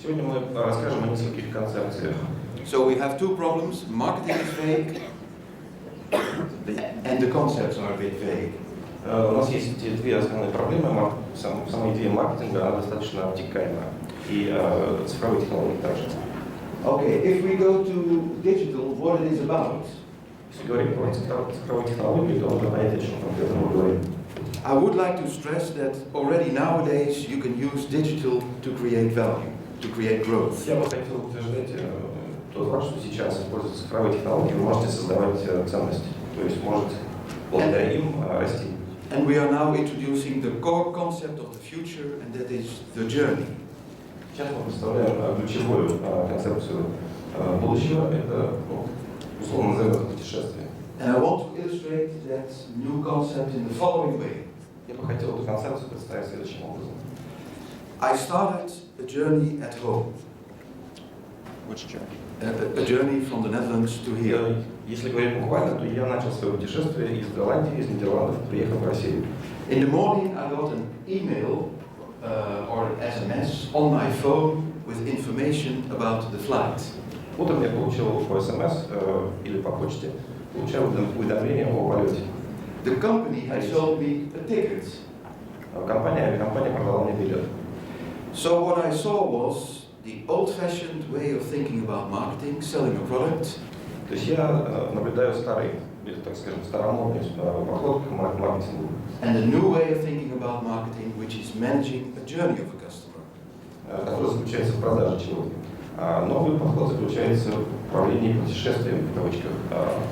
Сегодня мы расскажем о нескольких концепциях. So we have two problems. Marketing is vague, and the concepts are a bit vague. У нас есть две основные проблемы. Сама идея маркетинга, она достаточно обтекаема. И цифровые технологии также. Okay, if we go to digital, what it is about? Если говорить про цифровые технологии, то нужно понять, о чем конкретно мы говорим. I would like to stress that already nowadays you can use digital to create value, to create growth. Я бы хотел утверждать тот факт, что сейчас, используя цифровые технологии, вы можете создавать ценность, то есть можете благодаря им расти. And we are now introducing the core concept of the future, and that is the journey. Сейчас мы представляем ключевую концепцию будущего, это, условно называемое путешествие. And I want to illustrate that new concept in the following way. Я бы хотел эту концепцию представить следующим образом. I started a journey at home. Which journey? A journey from the Netherlands to here. Если говорить буквально, то я начал свое путешествие из Голландии, из Нидерландов, приехав в Россию. In the morning, I got an email or an SMS on my phone with information about the flight. Утром я получил по СМС или по почте, получал уведомление о полете. The company had sold me a ticket. Компания продала мне билет. So what I saw was the old-fashioned way of thinking about marketing, selling a product. То есть я наблюдаю старый, или, так скажем, старомодный подход к маркетингу. And a new way of thinking about marketing, which is managing a journey of a customer. Который заключается в продаже чего-то. А новый подход заключается в управлении путешествием, в кавычках,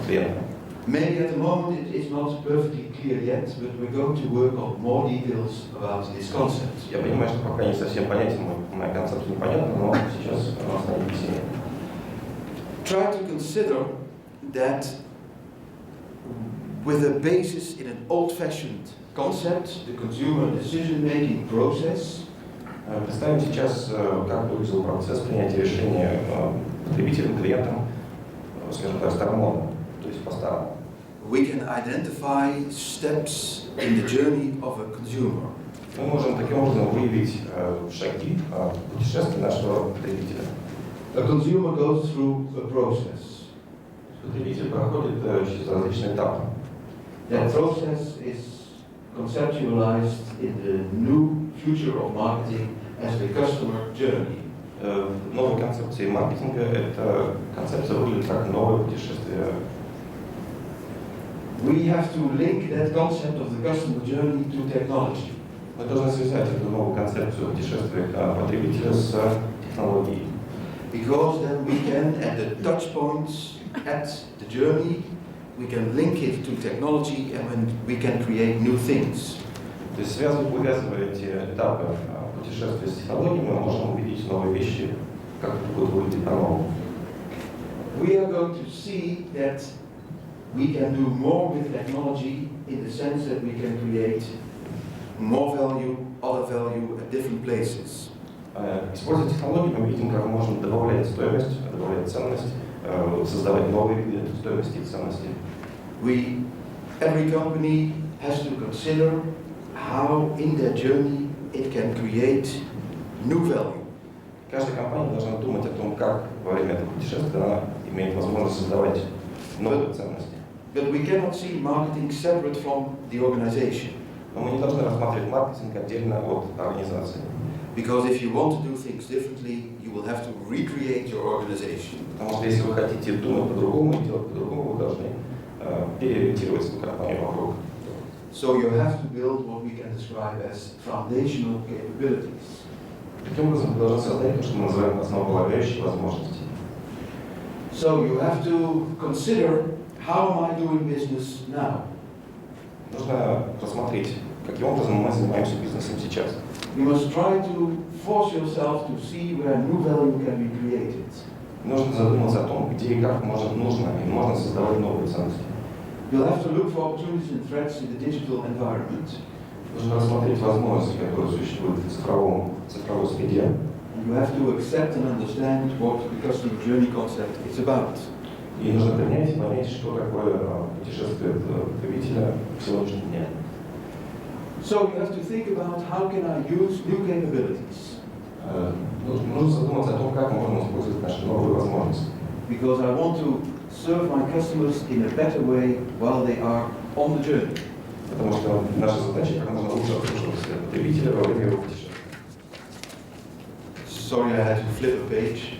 клиента. Maybe at the moment it is not perfectly clear yet, but we're going to work on more details about this concept. Я понимаю, что пока не совсем понятен, моя концепция непонятна, но сейчас она станет яснее. Try to consider that with a basis in an old-fashioned concept, the consumer decision-making process. Представим сейчас, как выглядел процесс принятия решения потребителем, клиентом, скажем так, старомодным, то есть по-старому. We can identify steps in the journey of a consumer. Мы можем таким образом выявить шаги путешествия нашего потребителя. A consumer goes through a process. Потребитель проходит через различные этапы. That process is conceptualized in the new future of marketing as the customer journey. Новая концепция маркетинга – это концепция выглядит как новое путешествие. We have to link that concept of the customer journey to technology. Мы должны связать эту новую концепцию путешествия потребителя с технологией. Because then we can, at the touch points at the journey, we can link it to technology and we can create new things. То есть увязывая эти этапы путешествия с технологиями, мы можем увидеть новые вещи, как это будет выглядеть по-новому. We are going to see that we can do more with technology in the sense that we can create more value, other value at different places. Используя технологии, мы видим, как мы можем добавлять стоимость, добавлять ценность, создавать новые виды стоимости и ценности. Every company has to consider how in their journey it can create new value. Каждая компания должна думать о том, как во время этого путешествия она имеет возможность создавать новые ценности. But we cannot see marketing separate from the organization. Но мы не должны рассматривать маркетинг отдельно от организации. Because if you want to do things differently, you will have to recreate your organization. Потому что если вы хотите думать по-другому и делать по-другому, вы должны переориентировать свою компанию вокруг. So you have to build what we can describe as foundational capabilities. Таким образом, вы должны создать то, что мы называем основополагающие возможности. So you have to consider how am I doing business now? Нужно посмотреть, каким образом мы занимаемся бизнесом сейчас. You must try to force yourself to see where new value can be created. Нужно задуматься о том, где и как нужно создавать новые ценности. You'll have to look for opportunities and threats in the digital environment. Нужно рассмотреть возможности, которые существуют в цифровой среде. You have to accept and understand what the customer journey concept is about. И нужно принять и понять, что такое путешествие потребителя в сегодняшнем дне. So you have to think about how can I use new capabilities. Нужно задуматься о том, как мы можем использовать наши новые возможности. Because I want to serve my customers in a better way while they are on the journey. Потому что наша задача как можно лучше обслуживать потребителя во время его путешествия. Sorry, I had to flip a page.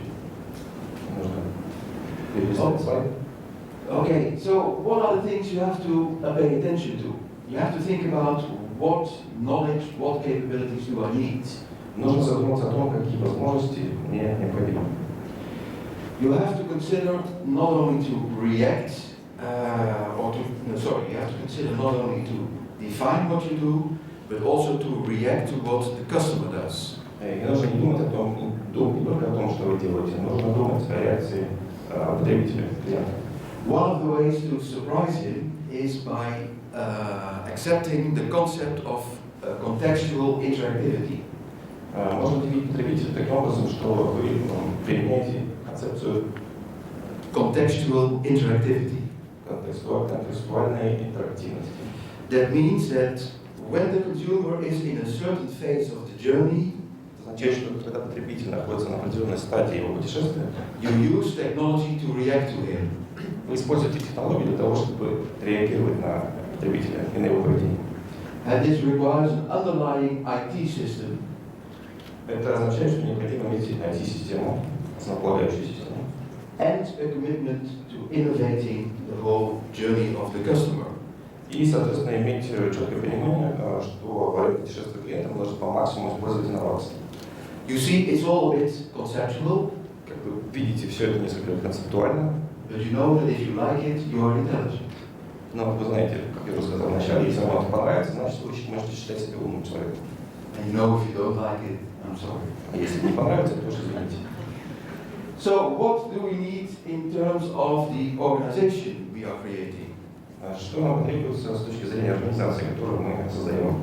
Нужно перелистать слайд. Okay, so what are the things you have to pay attention to? You have to think about what knowledge, what capabilities do I need. Нужно задуматься о том, какие возможности мне необходимы. You have to consider not only to react, you have to consider not only to define what you do, but also to react to what the customer does. И нужно не думать не только о том, что вы делаете, нужно думать о реакции потребителя, клиента. One of the ways to surprise him is by accepting the concept of contextual interactivity. Можно удивить потребителя таким образом, что вы применяете концепцию contextual interactivity. Контекстуальной интерактивности. That means that when the consumer is in a certain phase of the journey, это означает, что когда потребитель находится на определенной стадии его путешествия, you use technology to react to him. Вы используете технологии для того, чтобы реагировать на потребителя и на его поведение. And this requires an underlying IT system. Это означает, что необходимо иметь IT-систему, основополагающую систему. And a commitment to innovating the whole journey of the customer. И, соответственно, иметь четкое понимание, что во время путешествия клиента нужно по максимуму использовать инновации. You see, it's all a bit conceptual. Как вы видите, все это несколько концептуально. But you know that if you like it, you are intelligent. Но вы знаете, как я уже сказал вначале, если вам это понравится, значит вы можете считать себя умным человеком. And you know if you don't like it, I'm sorry. А если не понравится, то уж извините. So what do we need in terms of the organization we are creating? Что нам требуется с точки зрения организации, которую мы создаем?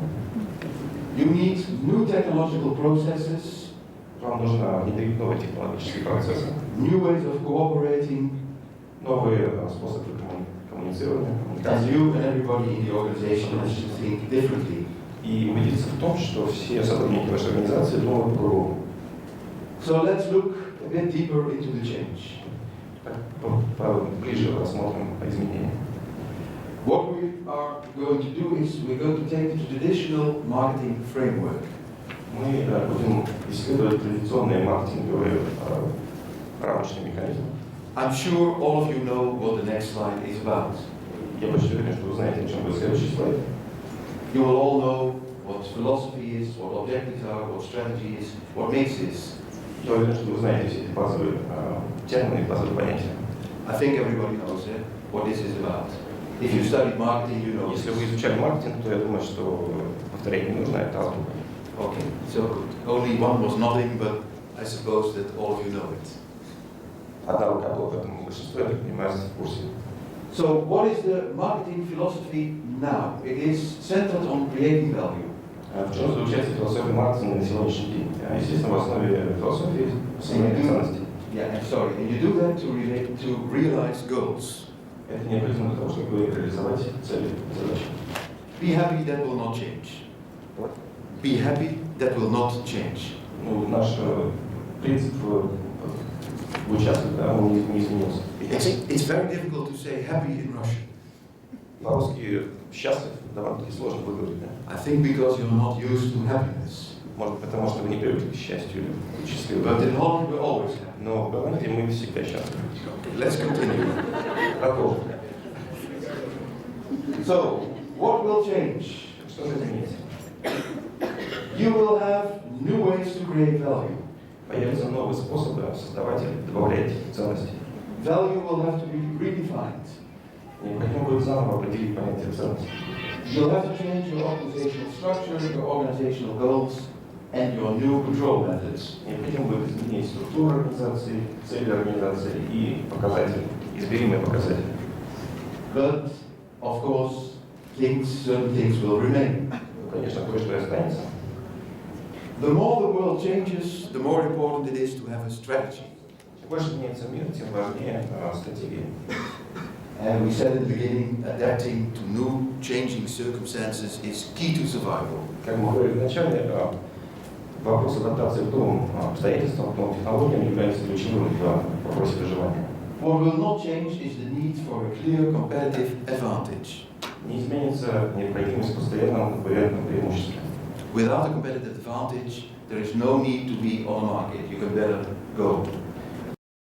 You need new technological processes. Вам нужно внедрить новые технологические процессы. New ways of cooperating. Новые способы коммуницирования. And you and everybody in the organization has to think differently. И убедиться в том, что все сотрудники вашей организации думают по-другому. So let's look a bit deeper into the change. Ближе рассмотрим изменения. What we are going to do is we're going to take the traditional marketing framework. Мы будем исследовать традиционные маркетинговые рамочные механизмы. I'm sure all of you know what the next slide is about. Я почти уверен, что вы знаете, о чем будет следующий слайд. You will all know what philosophy is, what objectives are, what strategy is, what makes this. Я уверен, что вы знаете все эти базовые термины и базовые понятия. I think everybody knows what this is about. If you studied marketing, you know. Если вы изучали маркетинг, то я думаю, что повторять не нужно, это азбука. Okay, so good. Only one was nodding, but I suppose that all of you know it. Одна рука была, поэтому большинство, я так понимаю, в курсе. So what is the marketing philosophy now? It is centered on creating value. В чем заключается философия маркетинга на сегодняшний день? Естественно, в основе философии создания ценностей. Yeah, I'm sorry. And you do that to realize goals. Это необходимо для того, чтобы реализовать цели и задачи. Be happy, that will not change. What? Be happy, that will not change. Ну, наш принцип быть счастлив, да, он не изменился. It's very difficult to say happy in Russian. По-русски счастлив довольно-таки сложно выговорить, да? I think because you're not used to happiness. Может быть, потому что вы не привыкли к счастью или к счастливым. But in Holland we're always happy. Но в Голландии мы всегда счастливы. Let's continue. Продолжим. So, what will change? Что же изменится? You will have new ways to create value. Появятся новые способы создавать и добавлять ценности. Value will have to be redefined. Необходимо будет заново определить понятие ценности. You'll have to change your organizational structure, your organizational goals, and your new control methods. Необходимо будет изменить структуру организации, цели организации и показатели, измеримые показатели. But, of course, certain things will remain. Конечно, кое-что и останется. The more the world changes, the more important it is to have a strategy. Чем больше меняется мир, тем важнее стратегия. And we said in the beginning, adapting to new, changing circumstances is key to survival. Как мы говорили вначале, Вопрос адаптации к новым обстоятельствам, к новым технологиям является ключевым в вопросе выживания. What will not change is the need for a clear competitive advantage. Не изменится необходимость в постоянном конкурентном преимуществе. Without a competitive advantage, there is no need to be on the market. You can better go.